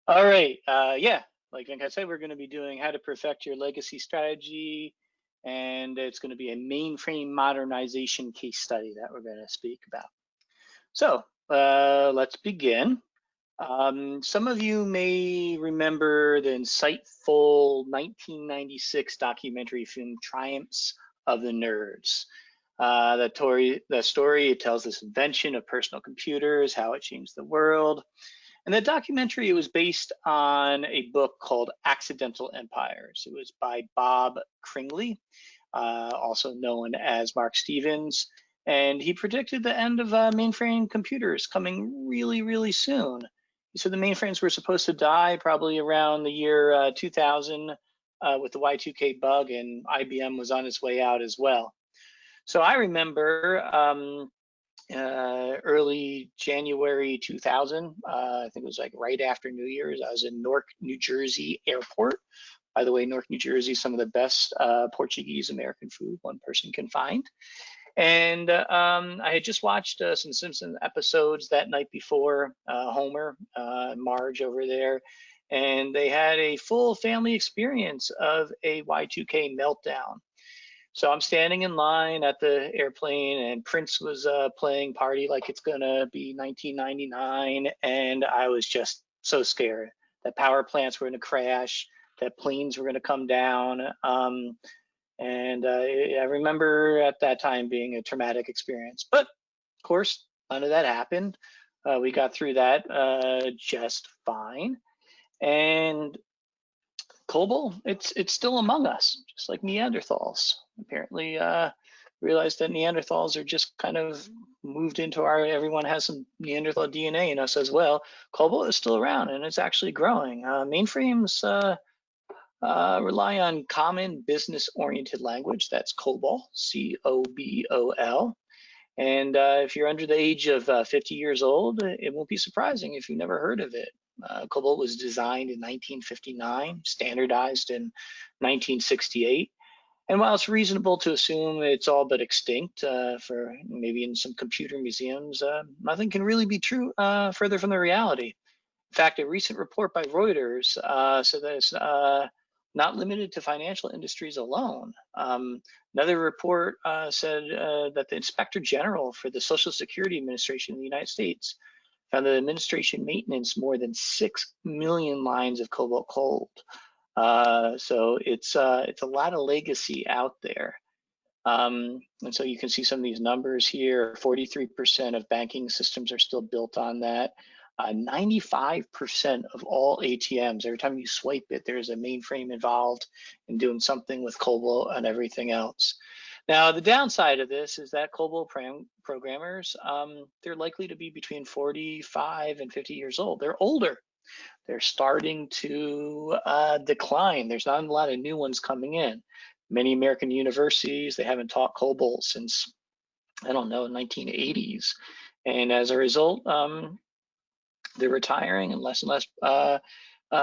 All right. Yeah, like I said, we're going to be doing how to perfect your legacy strategy, and it's going to be a mainframe modernization case study that we're going to speak about. So let's begin. Some of you may remember the insightful 1996 documentary film Triumphs of the Nerds. The story, it tells this invention of personal computers, how it changed the world. And the documentary, it was based on a book called Accidental Empires. It was by Bob Cringley, also known as Mark Stevens. And he predicted the end of mainframe computers coming really, really soon. He said the mainframes were supposed to die probably around the year 2000 with the Y2K bug, and IBM was on its way out as well. So I remember early January 2000. I think it was like right after New Year's. I was in Newark, New Jersey airport. By the way, Newark, New Jersey, some of the best Portuguese American food one person can find. And I had just watched some Simpson episodes that night before, Homer, Marge over there, and they had a full family experience of a Y2K meltdown. So I'm standing in line at the airplane, and Prince was playing Party Like It's Gonna Be 1999, and I was just so scared that power plants were gonna crash, that planes were gonna come down. And I remember at that time being a traumatic experience. But of course, none of that happened. We got through that just fine. And COBOL, it's still among us, just like Neanderthals. Apparently, realized that Neanderthals are just kind of moved into our. Everyone has some Neanderthal DNA in us as well. COBOL is still around, and it's actually growing. Mainframes rely on common business-oriented language. That's COBOL, COBOL. And if you're under the age of 50 years old, it won't be surprising if you've never heard of it. COBOL was designed in 1959, standardized in 1968. And while it's reasonable to assume it's all but extinct for maybe in some computer museums, nothing can really be true further from the reality. In fact, a recent report by Reuters said that it's not limited to financial industries alone. Another report said that the Inspector General for the Social Security Administration in the United States found that administration maintenance more than 6 million lines of COBOL code. So it's a lot of legacy out there. And so you can see some of these numbers here. 43% of banking systems are still built on that. 95% of all ATMs, every time you swipe it, there's a mainframe involved in doing something with COBOL and everything else. Now, the downside of this is that COBOL programmers, they're likely to be between 45 and 50 years old. They're older. They're starting to decline. There's not a lot of new ones coming in. Many American universities, they haven't taught COBOL since, I don't know, 1980s. And as a result, they're retiring, and less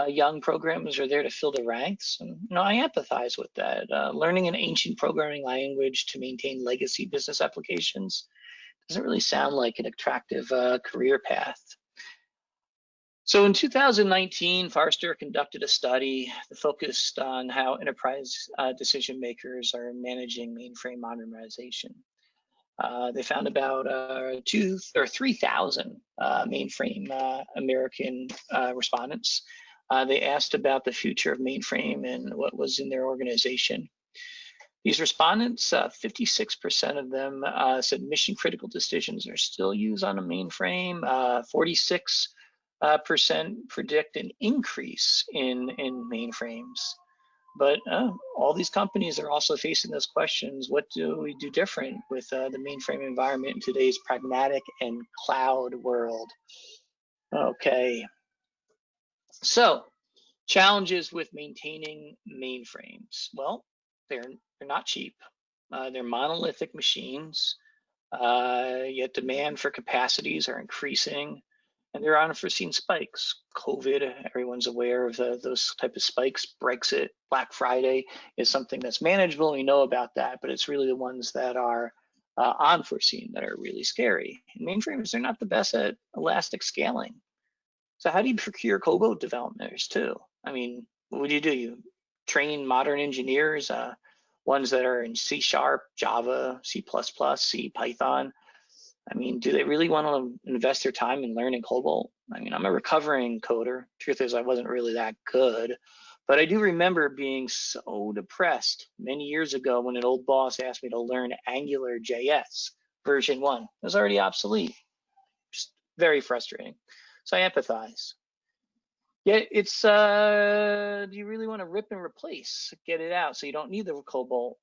young programmers are there to fill the ranks. And I empathize with that. Learning an ancient programming language to maintain legacy business applications doesn't really sound like an attractive career path. So in 2019, Forrester conducted a study that focused on how enterprise decision makers are managing mainframe modernization. They found about 3,000 mainframe American respondents. They asked about the future of mainframe and what was in their organization. These respondents, 56% of them said mission critical decisions are still used on a mainframe. 46% predict an increase in mainframes. But all these companies are also facing those questions. What do we do different with the mainframe environment in today's pragmatic and cloud world? Okay, so challenges with maintaining mainframes. Well, they're not cheap. They're monolithic machines, yet demand for capacities are increasing. And there are unforeseen spikes. COVID, everyone's aware of those type of spikes. Brexit, Black Friday is something that's manageable. We know about that, but it's really the ones that are unforeseen that are really scary. And mainframes, they're not the best at elastic scaling. So how do you procure COBOL developers too? I mean, what do? You train modern engineers, ones that are in C#, Java, C++, C, Python. I mean, do they really want to invest their time in learning COBOL? I mean, I'm a recovering coder. Truth is, I wasn't really that good, but I do remember being so depressed many years ago when an old boss asked me to learn Angular JS version 1. It was already obsolete. Just very frustrating. So I empathize. Yeah, it's do you really want to rip and replace, get it out so you don't need the COBOL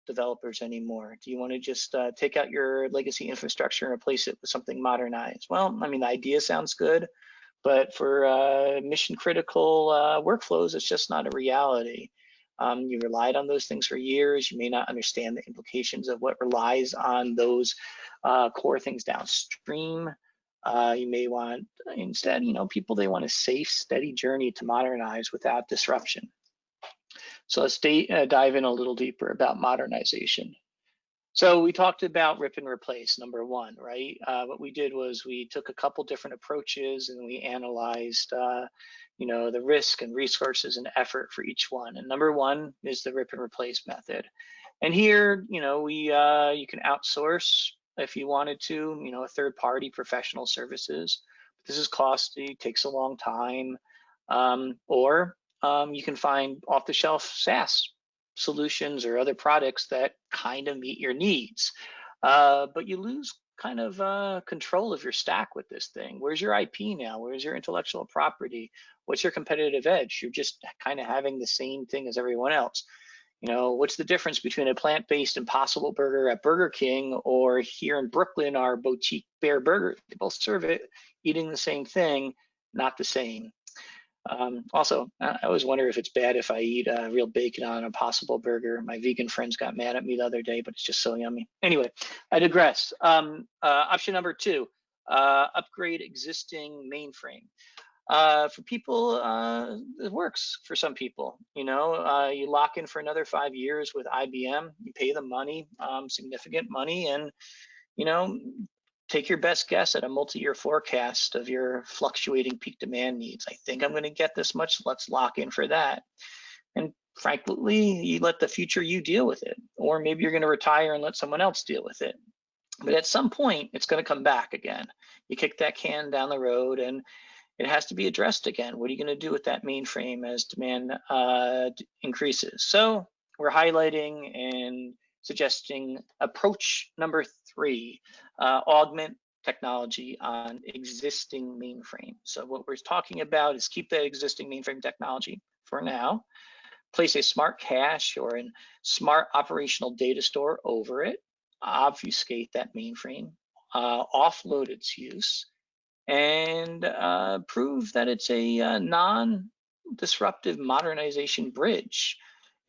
developers anymore? Do you want to just take out your legacy infrastructure and replace it with something modernized? Well, I mean, the idea sounds good, but for mission critical workflows, it's just not a reality. You relied on those things for years. You may not understand the implications of what relies on those core things downstream. You may want, instead, people, they want a safe, steady journey to modernize without disruption. So let's dive in a little deeper about modernization. So we talked about rip and replace, number one, right? What we did was we took a couple different approaches and we analyzed, the risk and resources and effort for each one. And number one is the rip and replace method. And here, you can outsource if you wanted to, a third-party professional services. This is costly, takes a long time, or you can find off-the-shelf SaaS solutions or other products that kind of meet your needs. But you lose kind of control of your stack with this thing. Where's your IP now? Where's your intellectual property? What's your competitive edge? You're just kind of having the same thing as everyone else. What's the difference between a plant-based Impossible Burger at Burger King or here in Brooklyn, our boutique Bear Burger? They both serve it, eating the same thing, not the same. Also, I always wonder if it's bad if I eat real bacon on an Impossible Burger. My vegan friends got mad at me the other day, but it's just so yummy. Anyway, I digress. Option number two, upgrade existing mainframe. For people, it works for some people. You lock in for another 5 years with IBM, you pay the money, significant money, and, take your best guess at a multi-year forecast of your fluctuating peak demand needs. I think I'm going to get this much. Let's lock in for that. And frankly, you let the future you deal with it. Or maybe you're going to retire and let someone else deal with it. But at some point, it's going to come back again. You kick that can down the road and it has to be addressed again. What are you going to do with that mainframe as demand increases? So we're highlighting and suggesting approach number three, augment technology on existing mainframe. So what we're talking about is keep that existing mainframe technology for now, place a smart cache or a smart operational data store over it, obfuscate that mainframe, offload its use, and prove that it's a non-disruptive modernization bridge.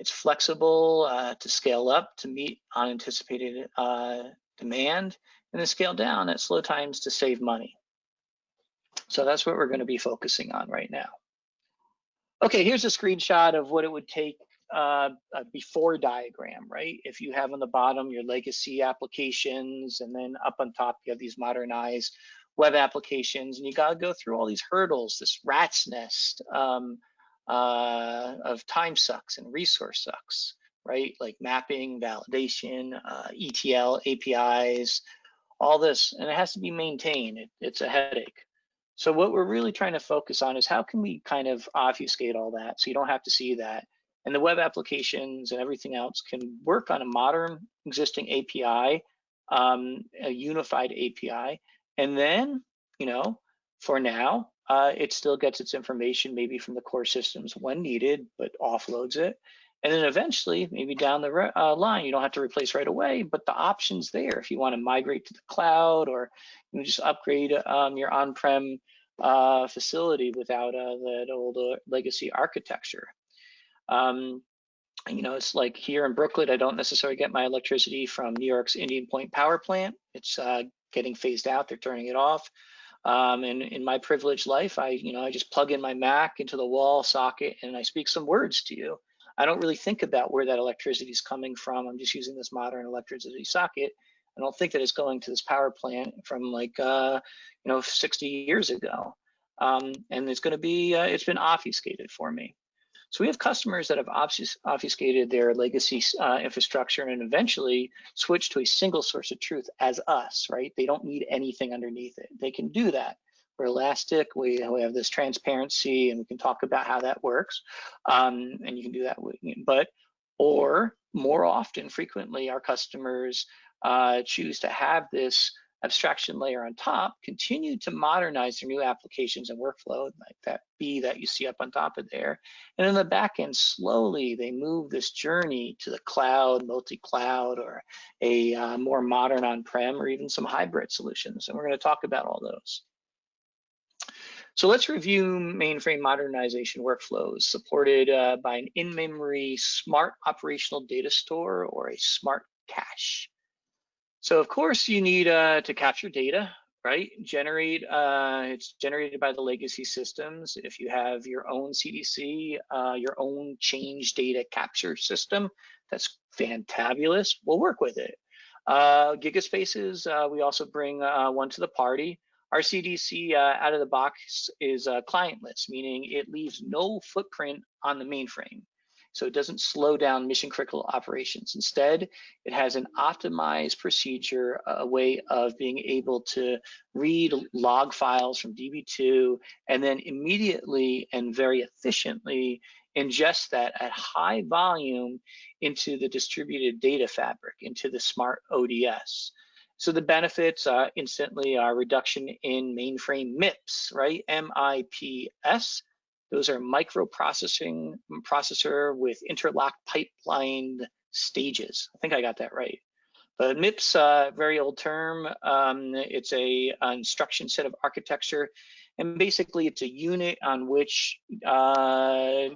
It's flexible to scale up to meet unanticipated demand, and then scale down at slow times to save money. So that's what we're going to be focusing on right now. Okay, here's a screenshot of what it would take a before diagram, right? If you have on the bottom your legacy applications, and then up on top you have these modernized web applications, and you got to go through all these hurdles, this rat's nest of time sucks and resource sucks, right? Like mapping, validation, ETL, APIs, all this, and it has to be maintained. It's a headache. So what we're really trying to focus on is how can we kind of obfuscate all that so you don't have to see that. And the web applications and everything else can work on a modern existing API, a unified API. And then, for now, it still gets its information maybe from the core systems when needed, but offloads it. And then eventually, maybe down the line, you don't have to replace right away, but the option's there if you want to migrate to the cloud or just upgrade your on-prem facility without that old legacy architecture. It's like here in Brooklyn, I don't necessarily get my electricity from New York's Indian Point power plant. It's getting phased out. They're turning it off. And in my privileged life, I just plug in my Mac into the wall socket and I speak some words to you. I don't really think about where that electricity is coming from. I'm just using this modern electricity socket. I don't think that it's going to this power plant from 60 years ago. And it's going to be, it's been obfuscated for me. So we have customers that have obfuscated their legacy infrastructure and eventually switch to a single source of truth as us, right? They don't need anything underneath it. They can do that. We're elastic, we have this transparency, and we can talk about how that works. And you can do that with, or more often, frequently, our customers choose to have this abstraction layer on top, continue to modernize their new applications and workflow, like that B that you see up on top of there. And in the back end, slowly they move this journey to the cloud, multi-cloud, or a more modern on-prem, or even some hybrid solutions. And we're going to talk about all those. So let's review mainframe modernization workflows supported by an in-memory smart operational data store, or a smart cache. So of course you need to capture data, right? It's generated by the legacy systems. If you have your own CDC, your own change data capture system, that's fantabulous. We'll work with it. GigaSpaces, we also bring one to the party. Our CDC out of the box is clientless, meaning it leaves no footprint on the mainframe. So it doesn't slow down mission critical operations. Instead, it has an optimized procedure, a way of being able to read log files from DB2 and then immediately and very efficiently ingest that at high volume into the distributed data fabric, into the smart ODS. So the benefits instantly are reduction in mainframe MIPS, right? MIPS. Those are processor with interlocked pipelined stages. I think I got that right. But MIPS, very old term. It's an instruction set of architecture. And basically, it's a unit on which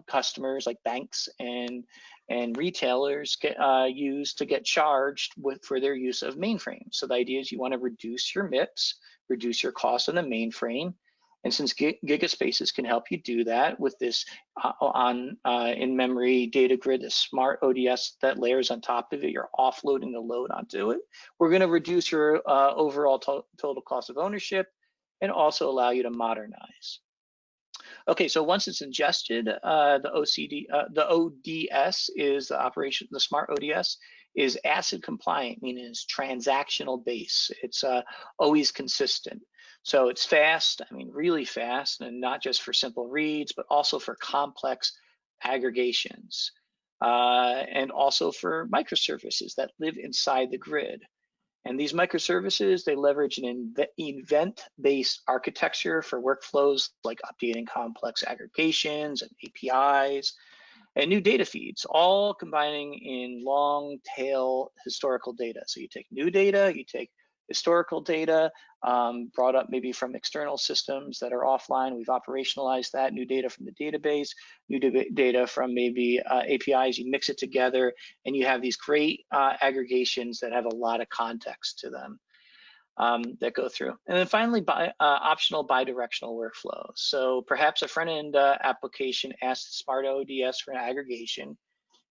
customers like banks and retailers use to get charged for their use of mainframes. So the idea is you want to reduce your MIPS, reduce your cost on the mainframe. And since GigaSpaces can help you do that with this in-memory data grid, the smart ODS that layers on top of it, you're offloading the load onto it. We're going to reduce your overall total cost of ownership and also allow you to modernize. Okay, so once it's ingested, the ODS is the smart ODS is ACID compliant, meaning it's transactional base. It's always consistent. So it's fast, I mean, really fast, and not just for simple reads, but also for complex aggregations, and also for microservices that live inside the grid. And these microservices, they leverage an event-based architecture for workflows like updating complex aggregations and APIs and new data feeds, all combining in long tail historical data. So you take new data, you take historical data brought up maybe from external systems that are offline. We've operationalized that, new data from the database, new data from maybe APIs, you mix it together and you have these great aggregations that have a lot of context to them that go through. And then finally, optional bidirectional workflows. So perhaps a front-end application asks the smart ODS for an aggregation.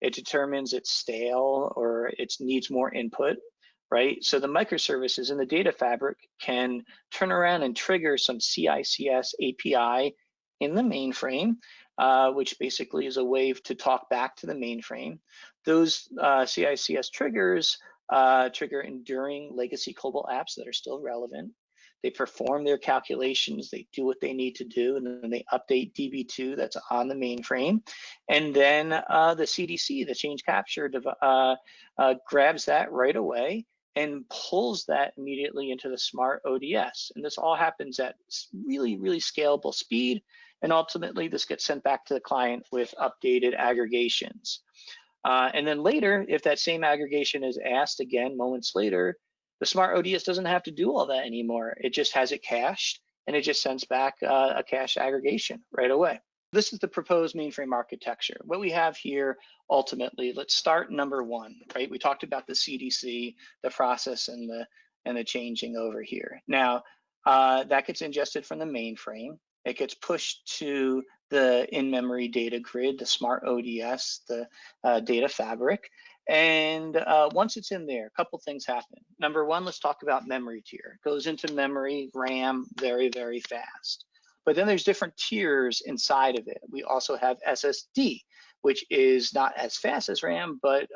It determines it's stale or it needs more input, right? So the microservices in the data fabric can turn around and trigger some CICS API in the mainframe, which basically is a way to talk back to the mainframe. Those CICS triggers trigger enduring legacy COBOL apps that are still relevant. They perform their calculations, they do what they need to do, and then they update DB2 that's on the mainframe. And then the CDC, the change capture, grabs that right away and pulls that immediately into the smart ODS. And this all happens at really, really scalable speed. And ultimately, this gets sent back to the client with updated aggregations. And then later, if that same aggregation is asked again moments later, the smart ODS doesn't have to do all that anymore. It just has it cached, and it just sends back a cached aggregation right away. This is the proposed mainframe architecture. What we have here, ultimately, let's start number one, right? We talked about the CDC, the process, and the changing over here. Now, that gets ingested from the mainframe. It gets pushed to the in-memory data grid, the smart ODS, the data fabric. And once it's in there, a couple things happen. Number one, let's talk about memory tier. It goes into memory, RAM, very, very fast. But then there's different tiers inside of it. We also have SSD, which is not as fast as RAM, but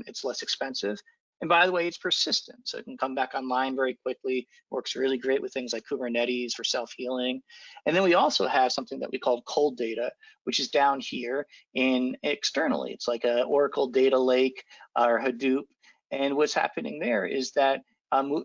it's less expensive. And by the way, it's persistent, so it can come back online very quickly. Works really great with things like Kubernetes for self-healing. And then we also have something that we call cold data, which is down here in externally. It's like a Oracle data lake or Hadoop. And what's happening there is that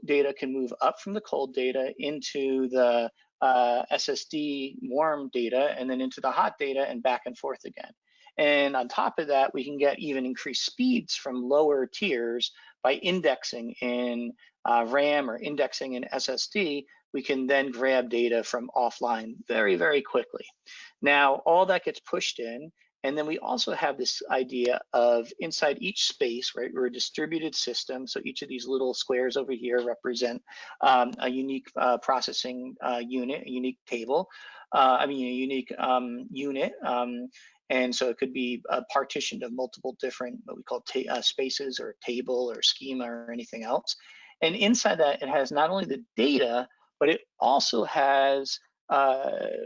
data can move up from the cold data into the SSD warm data, and then into the hot data and back and forth again. And on top of that, we can get even increased speeds from lower tiers by indexing in RAM or indexing in SSD. We can then grab data from offline very, very quickly. Now, all that gets pushed in. And then we also have this idea of inside each space, right? We're a distributed system. So each of these little squares over here represent a unique processing unit, a unique table, a unique unit. And so it could be partitioned of multiple different, what we call spaces or table or schema or anything else. And inside that, it has not only the data, but it also has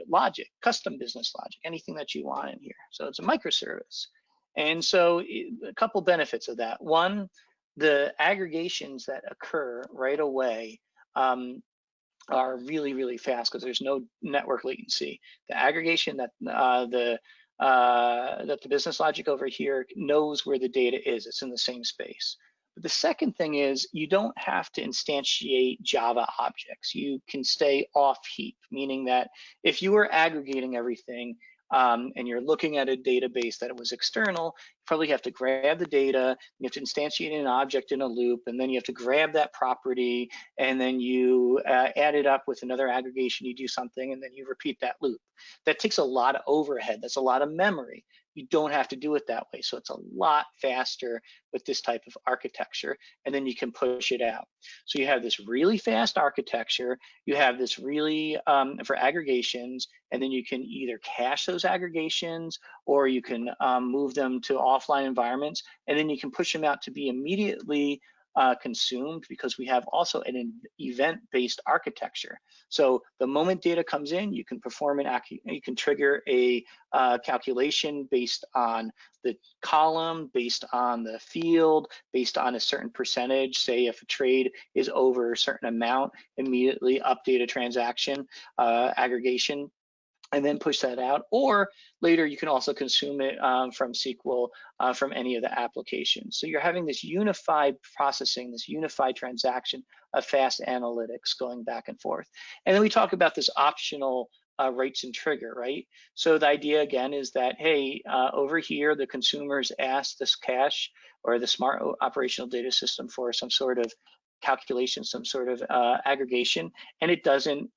logic, custom business logic, anything that you want in here. So it's a microservice. And so a couple benefits of that. One, the aggregations that occur right away are really, really fast because there's no network latency. The aggregation that the business logic over here knows where the data is. It's in the same space. But the second thing is you don't have to instantiate Java objects. You can stay off heap, meaning that if you were aggregating everything and you're looking at a database that was external, you probably have to grab the data, you have to instantiate an object in a loop, and then you have to grab that property, and then you add it up with another aggregation, you do something, and then you repeat that loop. That takes a lot of overhead. That's a lot of memory. You don't have to do it that way. So it's a lot faster with this type of architecture, and then you can push it out. So you have this really fast architecture, you have this really, for aggregations, and then you can either cache those aggregations or you can move them to offline environments, and then you can push them out to be immediately consumed, because we have also an event-based architecture. So the moment data comes in, you can perform you can trigger a calculation based on the column, based on the field, based on a certain percentage. Say if a trade is over a certain amount, immediately update a transaction aggregation, and then push that out. Or later you can also consume it from SQL, from any of the applications. So you're having this unified processing, this unified transaction of fast analytics going back and forth. And then we talk about this optional rates and trigger, right? So the idea again is that, hey, over here, the consumers ask this cache or the smart operational data system for some sort of calculation, some sort of aggregation, and it doesn't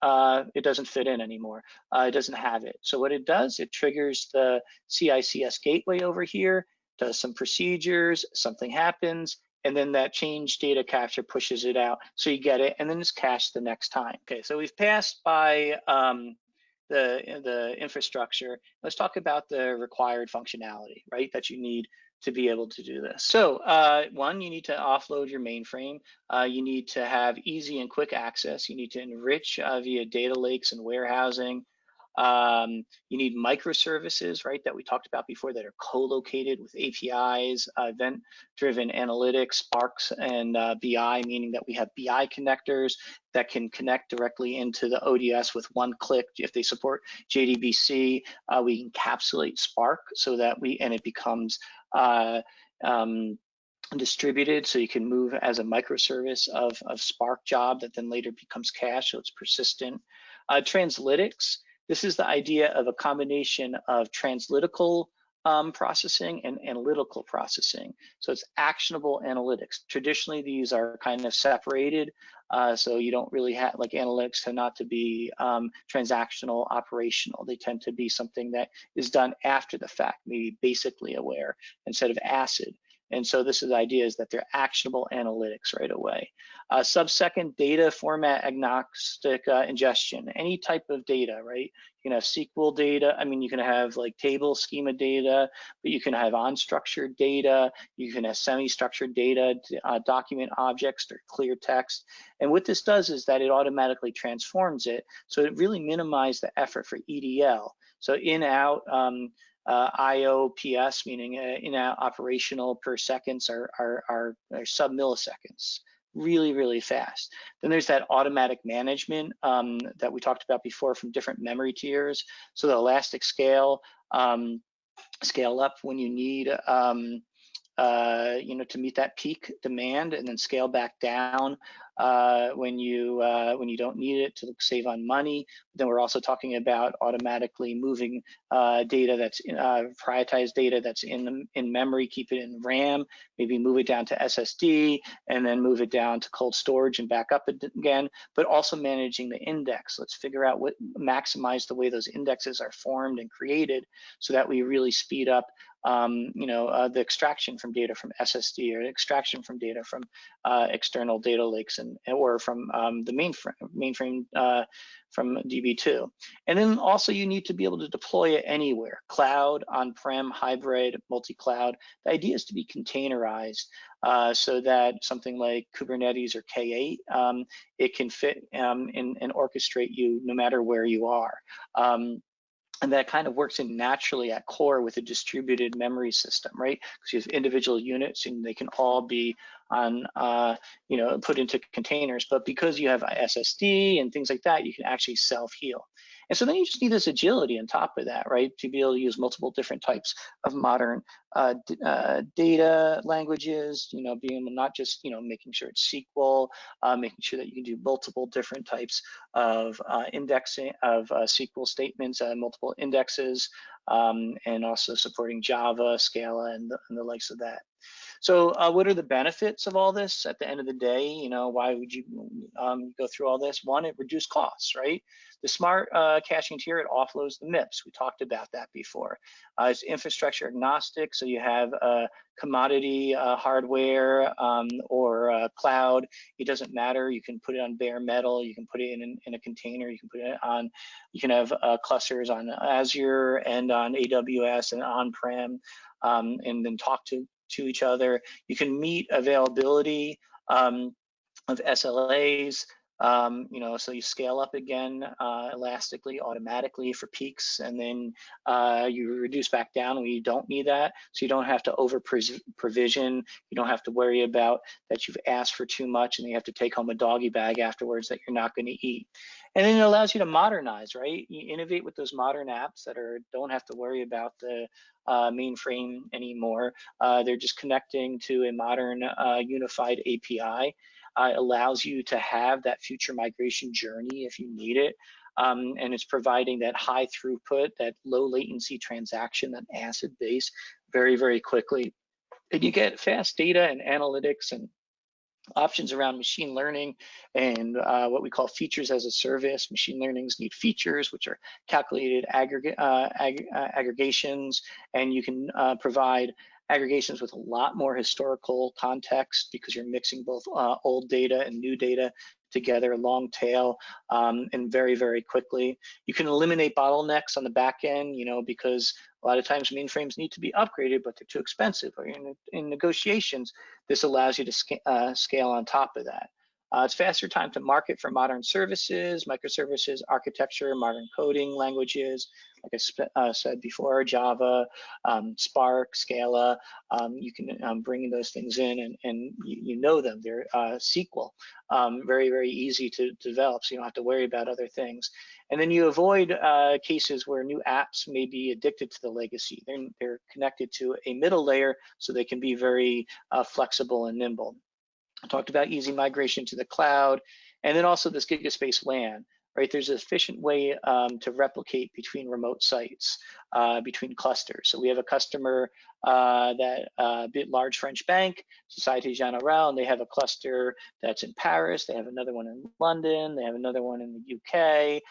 fit in anymore. It doesn't have it. So what it does, it triggers the CICS gateway over here, does some procedures, something happens, and then that change data capture pushes it out. So you get it, and then it's cached the next time. Okay, so we've passed by the infrastructure. Let's talk about the required functionality, right, that you need to be able to do this. So one, you need to offload your mainframe. You need to have easy and quick access. You need to enrich via data lakes and warehousing. You need microservices, right, that we talked about before, that are co-located with APIs, event-driven analytics, Sparks, and BI, meaning that we have BI connectors that can connect directly into the ODS with one click. If they support JDBC, we encapsulate Spark so that it becomes distributed, so you can move as a microservice of Spark job that then later becomes cache, so it's persistent. Translytics. This is the idea of a combination of translytical processing and analytical processing. So it's actionable analytics. Traditionally, these are kind of separated. So you don't really have, like, analytics tend not to be transactional, operational. They tend to be something that is done after the fact, maybe basically aware instead of ACID. And so this is the idea is that they're actionable analytics right away. Sub-second, data format agnostic ingestion, any type of data, right? You can have SQL data. I mean, you can have like table schema data, but you can have unstructured data. You can have semi-structured data, document objects or clear text. And what this does is that it automatically transforms it. So it really minimizes the effort for EDL. So in-out IOPS, meaning in-out operational per seconds are sub-milliseconds. Really, really fast. Then there's that automatic management that we talked about before from different memory tiers. So the elastic scale, scale up when you need, you know, to meet that peak demand, and then scale back down when you don't need it to save on money. Then we're also talking about automatically moving data that's prioritized data that's in memory, keep it in RAM, maybe move it down to SSD, and then move it down to cold storage and back up again. But also managing the index. Let's figure out what maximize the way those indexes are formed and created, so that we really speed up you know, the extraction from data from SSD, or extraction from data from external data lakes, or from the mainframe from DB2. And then also you need to be able to deploy it anywhere, cloud, on-prem, hybrid, multi-cloud. The idea is to be containerized so that something like Kubernetes or K8, it can fit and orchestrate you no matter where you are. And that kind of works in naturally at core with a distributed memory system, right? Because you have individual units and they can all be on, you know, put into containers. But because you have SSD and things like that, you can actually self-heal. And so then you just need this agility on top of that, right? To be able to use multiple different types of modern data languages, you know, being able not just, you know, making sure it's SQL, making sure that you can do multiple different types of indexing of SQL statements, multiple indexes, and also supporting Java, Scala, and the likes of that. So what are the benefits of all this at the end of the day? You know, why would you go through all this? One, it reduced costs, right? The smart caching tier, it offloads the MIPS. We talked about that before. It's infrastructure agnostic, so you have commodity hardware or cloud. It doesn't matter. You can put it on bare metal. You can put it in a container. You can put it on. You can have clusters on Azure and on AWS and on-prem, and then talk to each other. You can meet availability of SLAs, you know, so you scale up again elastically, automatically for peaks, and then you reduce back down when you don't need that. So you don't have to over provision. You don't have to worry about that you've asked for too much and you have to take home a doggy bag afterwards that you're not going to eat. And then it allows you to modernize, right? You innovate with those modern apps that don't have to worry about the mainframe anymore. They're just connecting to a modern unified API. Allows you to have that future migration journey if you need it. And it's providing that high throughput, that low latency transaction, that ACID base very, very quickly. And you get fast data and analytics and options around machine learning and what we call features as a service. Machine learnings need features, which are calculated aggregations, and you can provide aggregations with a lot more historical context because you're mixing both old data and new data together, long tail, and very, very quickly. You can eliminate bottlenecks on the back end, you know, because a lot of times mainframes need to be upgraded, but they're too expensive. Or in negotiations, this allows you to scale on top of that. It's faster time to market for modern services, microservices, architecture, modern coding languages, like I said before, Java, Spark, Scala. You can bring those things in and you know them. They're SQL, very, very easy to develop, so you don't have to worry about other things. And then you avoid cases where new apps may be addicted to the legacy. They're connected to a middle layer, so they can be very flexible and nimble. I talked about easy migration to the cloud, and then also this GigaSpace LAN, right? There's an efficient way to replicate between remote sites, between clusters. So we have a customer that a bit large French bank, Société Générale, and they have a cluster that's in Paris. They have another one in London. They have another one in the UK,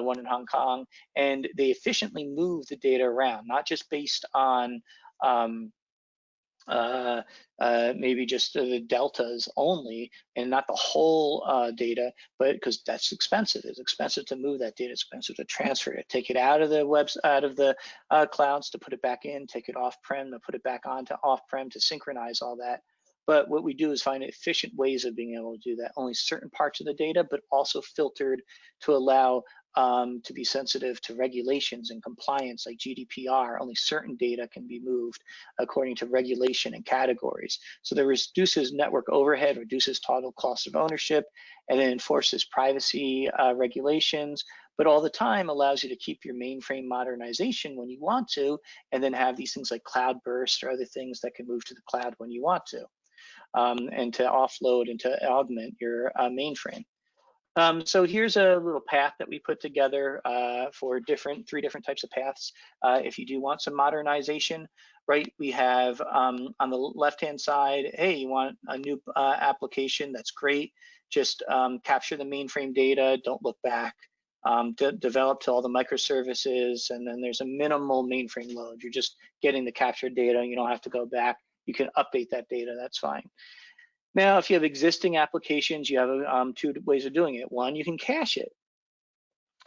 one in Hong Kong, and they efficiently move the data around, not just based on maybe just the deltas only and not the whole data, but because that's expensive. It's expensive to move that data, it's expensive to transfer it, take it out of the out of the clouds to put it back in, take it off-prem to put it back onto off-prem to synchronize all that. But what we do is find efficient ways of being able to do that. Only certain parts of the data, but also filtered to allow to be sensitive to regulations and compliance like GDPR. Only certain data can be moved according to regulation and categories. So that reduces network overhead, reduces total cost of ownership, and then enforces privacy regulations, but all the time allows you to keep your mainframe modernization when you want to, and then have these things like cloud burst or other things that can move to the cloud when you want to, and to offload and to augment your mainframe. So here's a little path that we put together for three different types of paths. If you do want some modernization, right, we have on the left-hand side, hey, you want a new application, that's great. Just capture the mainframe data, don't look back. Develop to all the microservices, and then there's a minimal mainframe load. You're just getting the captured data, you don't have to go back. You can update that data, that's fine. Now, if you have existing applications, you have two ways of doing it. One, you can cache it.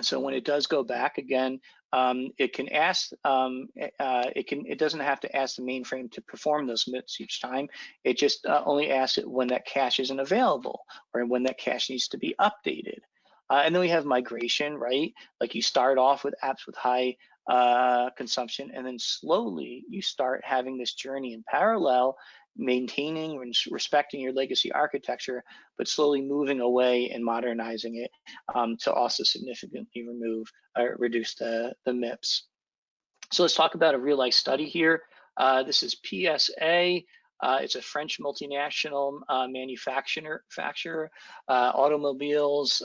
So when it does go back again, it can ask. It doesn't have to ask the mainframe to perform those bits each time. It just only asks it when that cache isn't available or when that cache needs to be updated. And then we have migration, right? Like you start off with apps with high consumption, and then slowly you start having this journey in parallel, maintaining and respecting your legacy architecture, but slowly moving away and modernizing it to also significantly reduce the MIPS. So let's talk about a real life study here. This is PSA. It's a French multinational manufacturer, automobiles,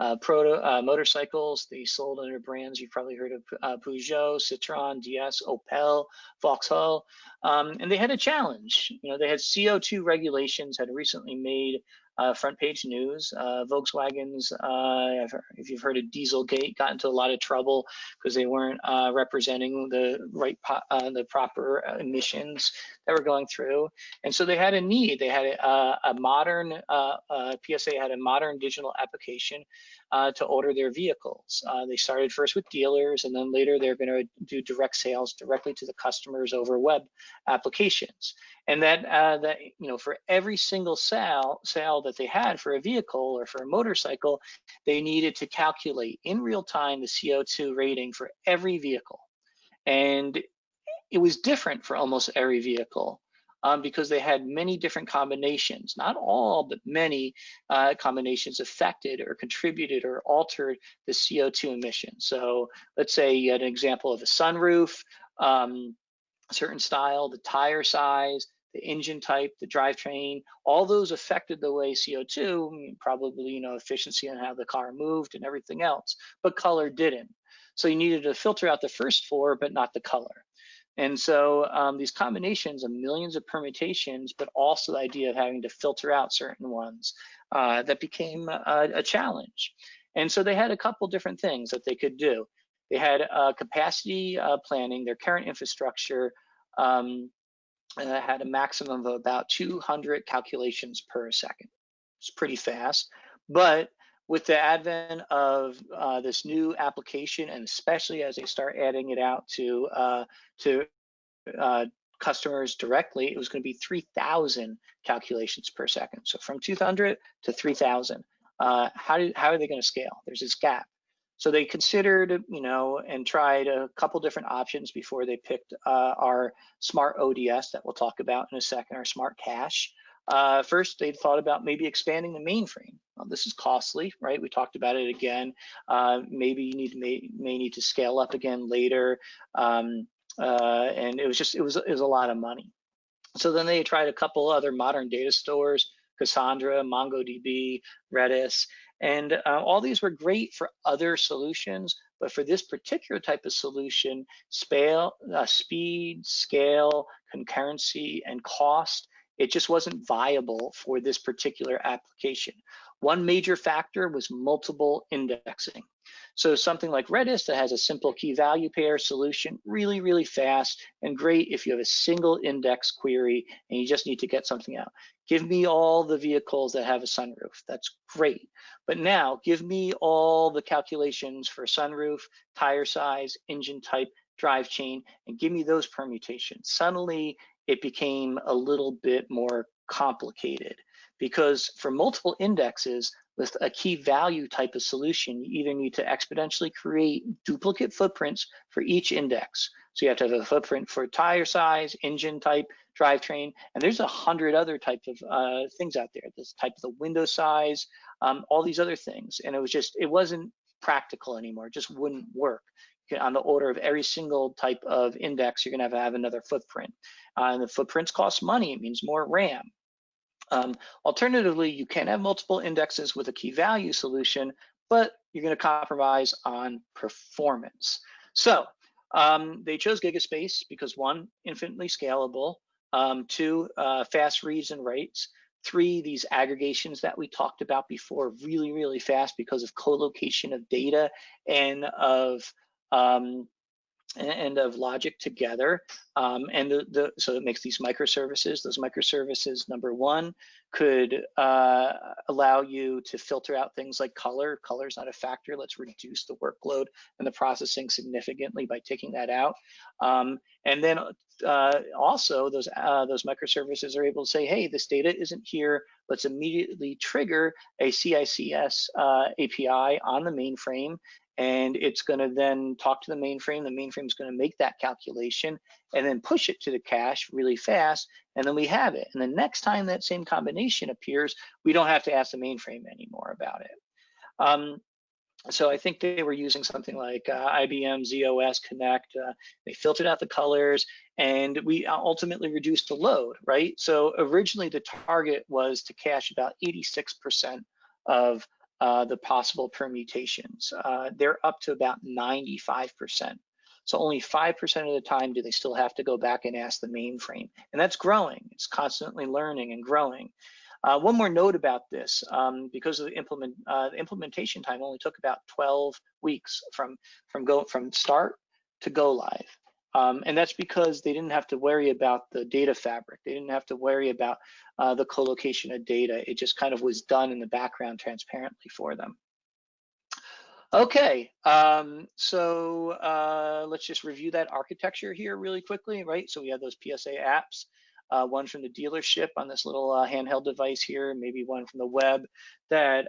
motorcycles. They sold under brands you've probably heard of: Peugeot, Citroën, DS, Opel, Vauxhall, and they had a challenge. You know, they had CO2 regulations had recently made front page news. Volkswagen's, if you've heard of Dieselgate, got into a lot of trouble because they weren't representing the proper emissions that were going through, and so they had a need. They had a modern PSA had a modern digital application to order their vehicles. They started first with dealers, and then later they're going to do direct sales directly to the customers over web applications. And that you know, for every single sale that they had for a vehicle or for a motorcycle, they needed to calculate in real time the CO2 rating for every vehicle, and it was different for almost every vehicle. Because they had many different combinations, not all, but many combinations affected or contributed or altered the CO2 emissions. So let's say you had an example of a sunroof, a certain style, the tire size, the engine type, the drivetrain, all those affected the way CO2, probably, you know, efficiency and how the car moved and everything else, but color didn't. So you needed to filter out the first four, but not the color. And so these combinations of millions of permutations, but also the idea of having to filter out certain ones, that became a challenge. And so they had a couple different things that they could do. They had capacity planning. Their current infrastructure had a maximum of about 200 calculations per second. It's pretty fast, but with the advent of this new application, and especially as they start adding it out to customers directly, it was going to be 3,000 calculations per second. So from 200 to 3,000. How are they going to scale? There's this gap. So they considered, you know, and tried a couple different options before they picked our smart ODS that we'll talk about in a second, our SmartCache. First, they thought about maybe expanding the mainframe. Well, this is costly, right? We talked about it again. Maybe you may need to scale up again later, and it was a lot of money. So then they tried a couple other modern data stores: Cassandra, MongoDB, Redis, and all these were great for other solutions, but for this particular type of solution, speed, scale, concurrency, and cost, it just wasn't viable for this particular application. One major factor was multiple indexing. So something like Redis that has a simple key value pair solution, really, really fast and great if you have a single index query and you just need to get something out. Give me all the vehicles that have a sunroof. That's great. But now give me all the calculations for sunroof, tire size, engine type, drive chain, and give me those permutations. Suddenly it became a little bit more complicated because for multiple indexes with a key value type of solution, you either need to exponentially create duplicate footprints for each index. So you have to have a footprint for tire size, engine type, drivetrain, and there's 100 other types of things out there. This type of the window size, all these other things. And it wasn't practical anymore. It just wouldn't work. On the order of every single type of index, you're gonna have another footprint. And the footprints cost money, it means more RAM. Alternatively, you can have multiple indexes with a key value solution, but you're going to compromise on performance. So they chose GigaSpace because 1, infinitely scalable, 2, fast reads and writes, 3, these aggregations that we talked about before, really, really fast because of co-location of data and of logic together, so it makes these microservices. Those microservices, number 1, could allow you to filter out things like color. Color is not a factor. Let's reduce the workload and the processing significantly by taking that out. And then also those microservices are able to say, hey, this data isn't here. Let's immediately trigger a CICS API on the mainframe. And it's going to then talk to the mainframe. The mainframe is going to make that calculation and then push it to the cache really fast. And then we have it. And the next time that same combination appears, we don't have to ask the mainframe anymore about it. So I think they were using something like IBM ZOS Connect. They filtered out the colors, and we ultimately reduced the load, right? So originally the target was to cache about 86% of the possible permutations. They're up to about 95%. So only 5% of the time do they still have to go back and ask the mainframe. And that's growing. It's constantly learning and growing. One more note about this, because of the implementation time only took about 12 weeks from start to go live. And that's because they didn't have to worry about the data fabric. They didn't have to worry about the co-location of data. It just kind of was done in the background transparently for them. Okay, so let's just review that architecture here really quickly, right? So we have those PSA apps, one from the dealership on this little handheld device here, maybe one from the web that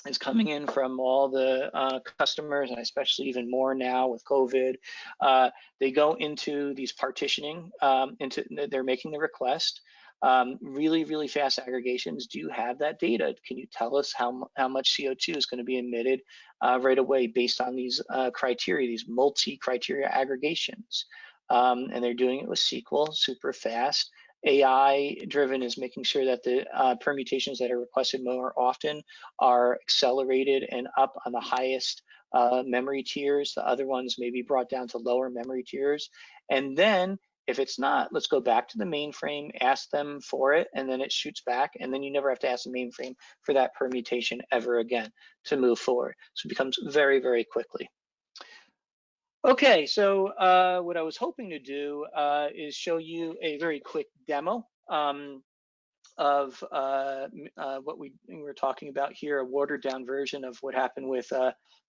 is coming in from all the customers, and especially even more now with COVID. They go into these partitioning, they're making the request. Really, really fast aggregations. Do you have that data? Can you tell us how much CO2 is going to be emitted right away based on these criteria, these multi-criteria aggregations? And they're doing it with SQL, super fast. AI driven is making sure that the permutations that are requested more often are accelerated and up on the highest memory tiers. The other ones may be brought down to lower memory tiers. And then if it's not, let's go back to the mainframe, ask them for it, and then it shoots back, and then you never have to ask the mainframe for that permutation ever again to move forward. So it becomes very, very quickly. Okay, so what I was hoping to do is show you a very quick demo of what we were talking about here, a watered down version of what happened with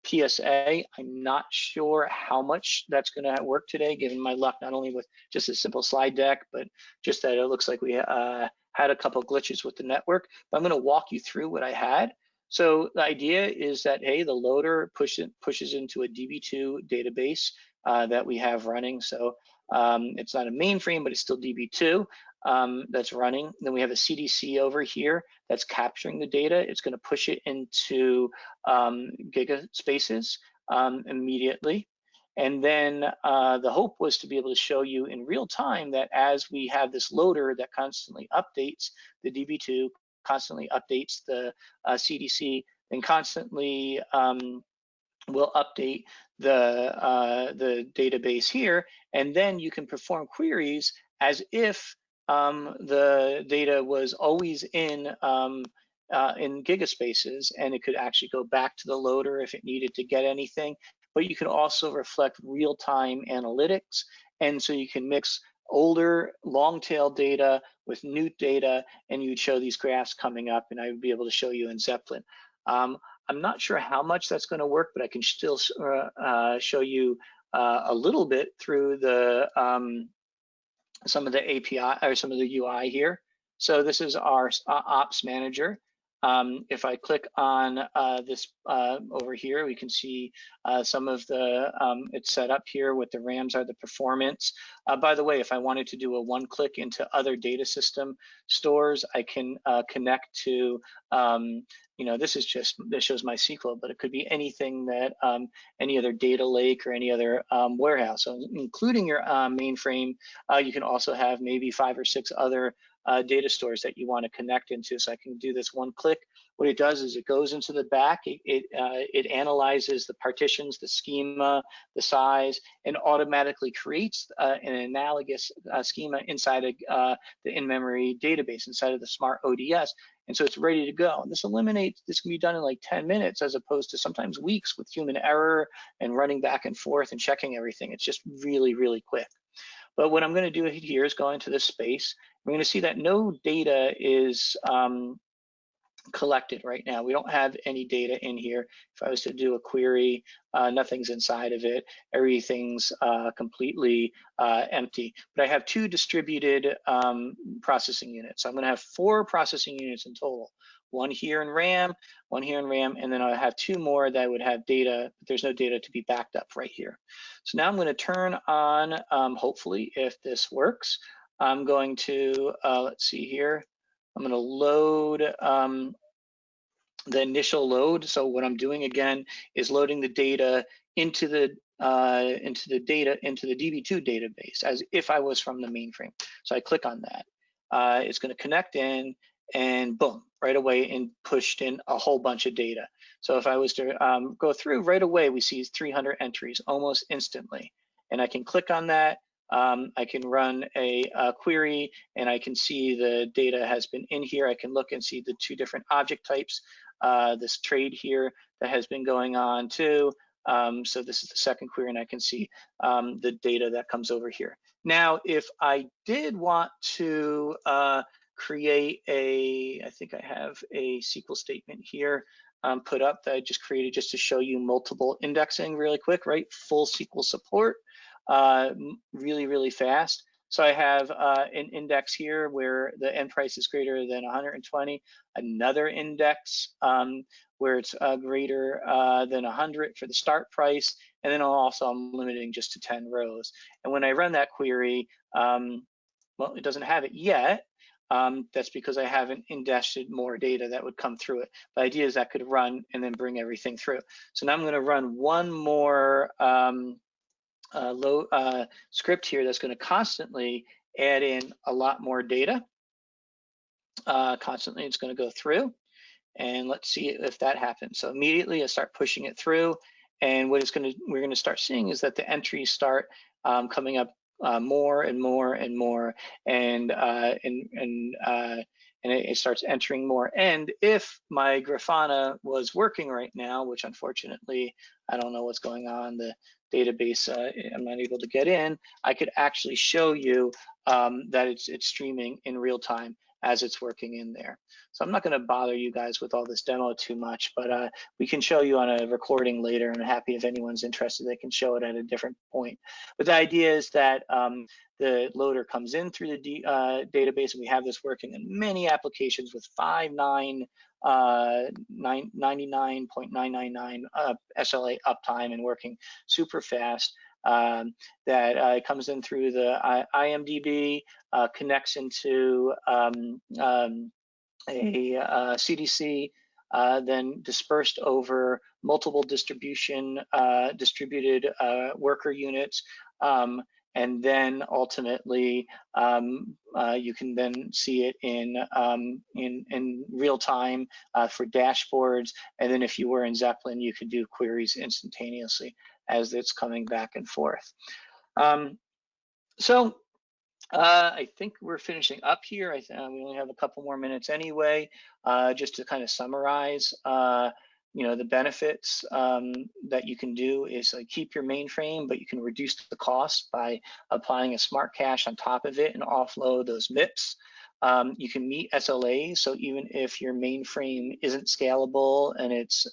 PSA. I'm not sure how much that's going to work today, given my luck, not only with just a simple slide deck, but just that it looks like we had a couple of glitches with the network. But I'm going to walk you through what I had. So the idea is that, hey, the loader pushes into a DB2 database that we have running. So it's not a mainframe, but it's still DB2 that's running. Then we have a CDC over here that's capturing the data. It's going to push it into GigaSpaces immediately. And then the hope was to be able to show you in real time that as we have this loader that constantly updates the DB2, constantly updates the CDC, and constantly will update the database here, and then you can perform queries as if the data was always in in GigaSpaces, and it could actually go back to the loader if it needed to get anything. But you can also reflect real-time analytics, and so you can mix older long-tail data with new data, and you'd show these graphs coming up, and I would be able to show you in Zeppelin. I'm not sure how much that's going to work, but I can still show you a little bit through the some of the API or some of the UI here. So this is our ops manager. If I click on this over here, we can see some of the, it's set up here with the RAMs are the performance. By the way, if I wanted to do a one click into other data system stores, I can connect to, you know, this shows MySQL, but it could be anything that any other data lake or any other warehouse. So including your mainframe, you can also have maybe 5 or 6 other data stores that you want to connect into. So I can do this one click. What it does is it goes into the back, it analyzes the partitions, the schema, the size, and automatically creates an analogous schema inside of the in-memory database, inside of the Smart ODS. And so it's ready to go. And this can be done in like 10 minutes as opposed to sometimes weeks with human error and running back and forth and checking everything. It's just really, really quick. But what I'm going to do here is go into this space. We're going to see that no data is collected right now. We don't have any data in here. If I was to do a query, nothing's inside of it. Everything's completely empty. But I have 2 distributed processing units. So I'm going to have 4 processing units in total. One here in RAM, one here in RAM, and then I have 2 more that would have data, but there's no data to be backed up right here. So now I'm going to turn on, hopefully, if this works, I'm going to, let's see here, I'm going to load the initial load. So what I'm doing again is loading the data into the DB2 database as if I was from the mainframe. So I click on that. It's going to connect in, and boom, right away and pushed in a whole bunch of data. So if I was to go through right away, we see 300 entries almost instantly. And I can click on that. I can run a query, and I can see the data has been in here. I can look and see the 2 different object types, this trade here that has been going on too. So this is the second query, and I can see the data that comes over here. Now, if I did want to create I think I have a SQL statement here put up that I just created just to show you multiple indexing really quick, right? Full SQL support, really, really fast. So I have an index here where the end price is greater than 120, another index where it's greater than 100 for the start price, and then also I'm limiting just to 10 rows. And when I run that query, well, it doesn't have it yet. That's because I haven't indexed more data that would come through it. The idea is that could run and then bring everything through. So now I'm going to run one more script here that's going to constantly add in a lot more data. Constantly, it's going to go through, and let's see if that happens. So immediately, I start pushing it through, and what we're going to start seeing is that the entries start coming up more and more and more, and it starts entering more. And if my Grafana was working right now, which unfortunately I don't know what's going on, the database I'm not able to get in, I could actually show you that it's streaming in real time as it's working in there. So I'm not going to bother you guys with all this demo too much, but we can show you on a recording later, and I'm happy if anyone's interested, they can show it at a different point. But the idea is that the loader comes in through the database, and we have this working in many applications with 99.999 SLA uptime and working super fast. That comes in through the IMDb, connects into a CDC, then dispersed over multiple distributed worker units, and then ultimately you can then see it in real time for dashboards. And then if you were in Zeppelin, you could do queries instantaneously as it's coming back and forth. So I think we're finishing up here. We only have a couple more minutes anyway. Just to kind of summarize, the benefits that you can do is keep your mainframe, but you can reduce the cost by applying a smart cache on top of it and offload those MIPS. You can meet SLAs, so even if your mainframe isn't scalable and it's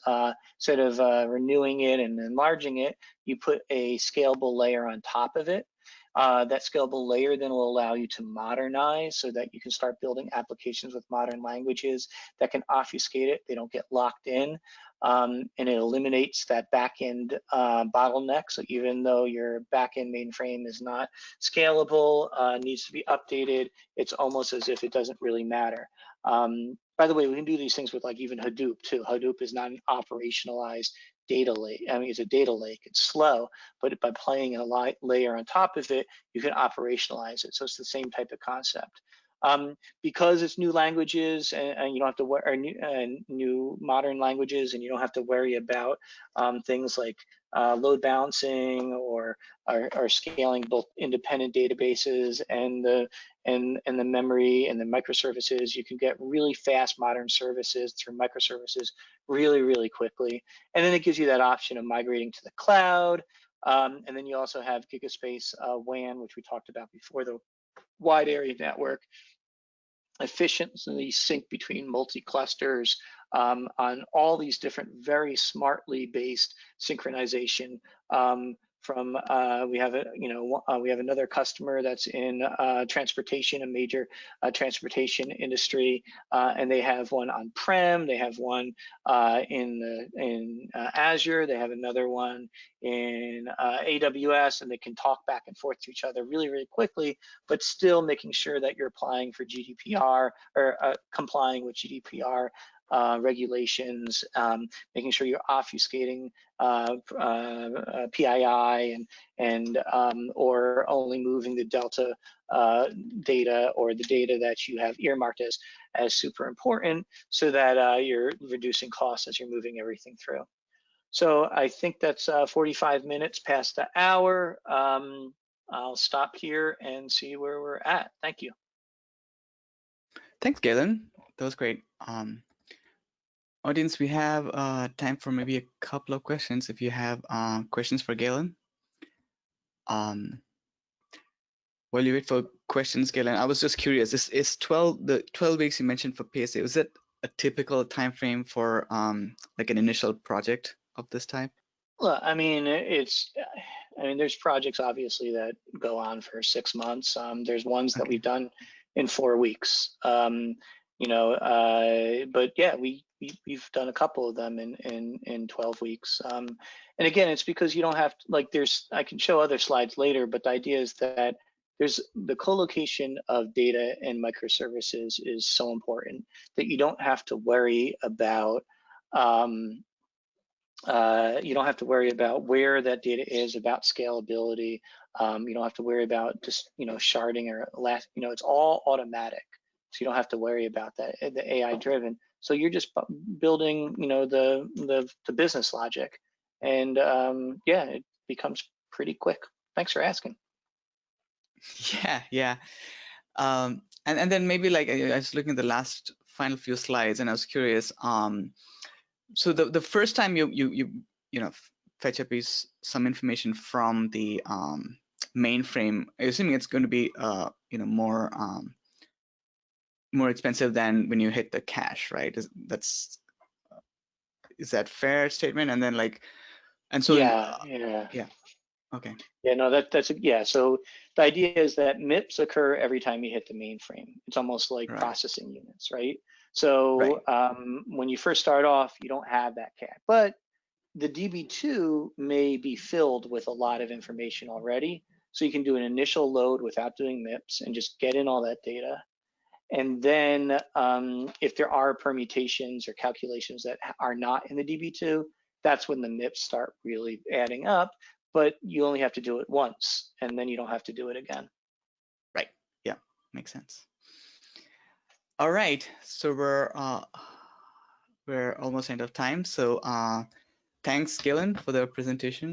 instead of renewing it and enlarging it, you put a scalable layer on top of it. That scalable layer then will allow you to modernize so that you can start building applications with modern languages that can obfuscate it. They don't get locked in. And it eliminates that backend bottleneck. So even though your backend mainframe is not scalable, needs to be updated, it's almost as if it doesn't really matter. By the way, we can do these things with like even Hadoop too. Hadoop is not an operationalized data lake. I mean, it's a data lake. It's slow, but by playing a layer on top of it, you can operationalize it. So it's the same type of concept. Because it's new languages and you don't have to worry, new modern languages, and you don't have to worry about things like load balancing or scaling both independent databases and the memory and the microservices. You can get really fast modern services through microservices really quickly. And then it gives you that option of migrating to the cloud. And then you also have GigaSpace WAN, which we talked about before, the wide area network, efficiently sync between multi-clusters on all these different very smartly based synchronization. We have another customer that's in transportation, a major transportation industry, and they have one on-prem, they have one in Azure, they have another one in AWS, and they can talk back and forth to each other really quickly, but still making sure that you're applying for GDPR or complying with GDPR regulations, making sure you're obfuscating PII and or only moving the Delta data or the data that you have earmarked as super important, so that you're reducing costs as you're moving everything through. So I think that's 45 minutes past the hour. I'll stop here and see where we're at. Thank you. Thanks, Galen. That was great. Audience, we have time for maybe a couple of questions. If you have questions for Galen. While you wait for questions, Galen, I was just curious. Is 12 weeks you mentioned for PSA? Was it a typical time frame for like an initial project of this type? Well, I mean, there's projects obviously that go on for 6 months. There's ones that we've done in 4 weeks. But yeah, we've done a couple of them in 12 weeks. And again, it's because you don't have to, I can show other slides later, but the idea is that there's the co-location of data and microservices is so important that you don't have to worry about where that data is, about scalability. You don't have to worry about just sharding or it's all automatic. So you don't have to worry about that, the AI driven. So you're just building, the business logic, and yeah, it becomes pretty quick. Thanks for asking. Yeah. And then maybe like I was looking at the last final few slides, and I was curious. So the first time you fetch up some information from the mainframe, assuming it's going to be more expensive than when you hit the cache, right? Is that fair statement? And then Yeah. Okay. Yeah, no, so the idea is that MIPS occur every time you hit the mainframe. It's almost like processing units, right? So when you first start off, you don't have that cache, but the DB2 may be filled with a lot of information already. So you can do an initial load without doing MIPS and just get in all that data. And then if there are permutations or calculations that are not in the DB2, that's when the MIPS start really adding up, but you only have to do it once and then you don't have to do it again. Right, yeah, makes sense. All right, so we're almost end of time. So thanks, Galen, for the presentation.